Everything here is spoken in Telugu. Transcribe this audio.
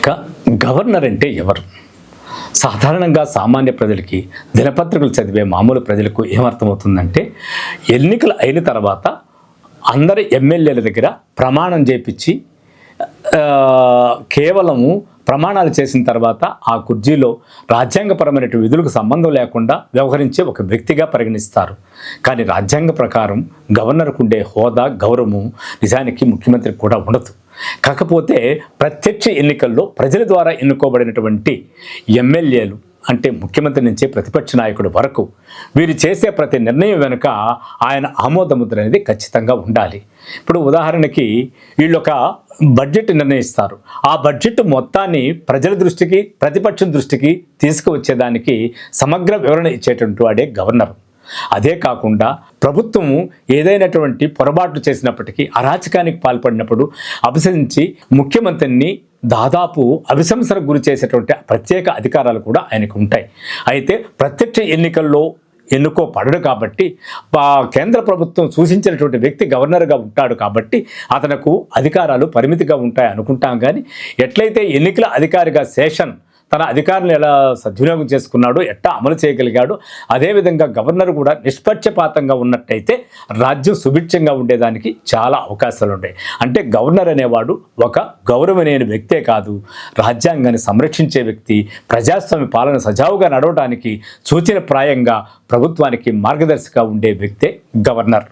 ఇక గవర్నర్ అంటే ఎవరు? సాధారణంగా సామాన్య ప్రజలకి, దినపత్రికలు చదివే మామూలు ప్రజలకు ఏమర్థమవుతుందంటే, ఎన్నికలు అయిన తర్వాత అందరి ఎమ్మెల్యేల దగ్గర ప్రమాణం చేపించి కేవలము ప్రమాణాలు చేసిన తర్వాత ఆ కుర్చీలో రాజ్యాంగపరమైన విధులకు సంబంధం లేకుండా వ్యవహరించే ఒక వ్యక్తిగా పరిగణిస్తారు. కానీ రాజ్యాంగ ప్రకారం గవర్నర్కు ఉండే హోదా, గౌరవము నిజానికి ముఖ్యమంత్రికి కూడా ఉండదు. కాకపోతే ప్రత్యక్ష ఎన్నికల్లో ప్రజల ద్వారా ఎన్నుకోబడినటువంటి ఎమ్మెల్యేలు అంటే ముఖ్యమంత్రి నుంచి ప్రతిపక్ష నాయకుడు వరకు వీరు చేసే ప్రతి నిర్ణయం వెనుక ఆయన ఆమోదముద్ర అనేది ఖచ్చితంగా ఉండాలి. ఇప్పుడు ఉదాహరణకి వీళ్ళు ఒక బడ్జెట్ నిర్ణయిస్తారు. ఆ బడ్జెట్ మొత్తాన్ని ప్రజల దృష్టికి, ప్రతిపక్షం దృష్టికి తీసుకువచ్చేదానికి సమగ్ర వివరణ ఇచ్చేటువంటి వాడే గవర్నర్. అదే కాకుండా ప్రభుత్వము ఏదైనటువంటి పొరపాట్లు చేసినప్పటికీ, అరాచకానికి పాల్పడినప్పుడు అభిశంసించి ముఖ్యమంత్రిని దాదాపు అభిశంసనకు గురి చేసేటువంటి ప్రత్యేక అధికారాలు కూడా ఆయనకు ఉంటాయి. అయితే ప్రత్యక్ష ఎన్నికల్లో ఎన్నుకోబడడు కాబట్టి కేంద్ర ప్రభుత్వం సూచించినటువంటి వ్యక్తి గవర్నర్గా ఉంటాడు కాబట్టి అతనికి అధికారాలు పరిమితిగా ఉంటాయి అనుకుంటాం. కానీ ఎట్లయితే ఎన్నికల అధికారిగా శేషన్ తన అధికారులను ఎలా సద్వినియోగం చేసుకున్నాడో, ఎట్టా అమలు చేయగలిగాడో, అదేవిధంగా గవర్నర్ కూడా నిష్పక్షపాతంగా ఉన్నట్టయితే రాజ్యం సుభిక్షంగా ఉండేదానికి చాలా అవకాశాలు ఉంటాయి. అంటే గవర్నర్ అనేవాడు ఒక గౌరవనీయ వ్యక్తే కాదు, రాజ్యాంగాన్ని సంరక్షించే వ్యక్తి, ప్రజాస్వామ్య పాలన సజావుగా నడవడానికి సూచనప్రాయంగా ప్రభుత్వానికి మార్గదర్శిగా ఉండే వ్యక్తే గవర్నర్.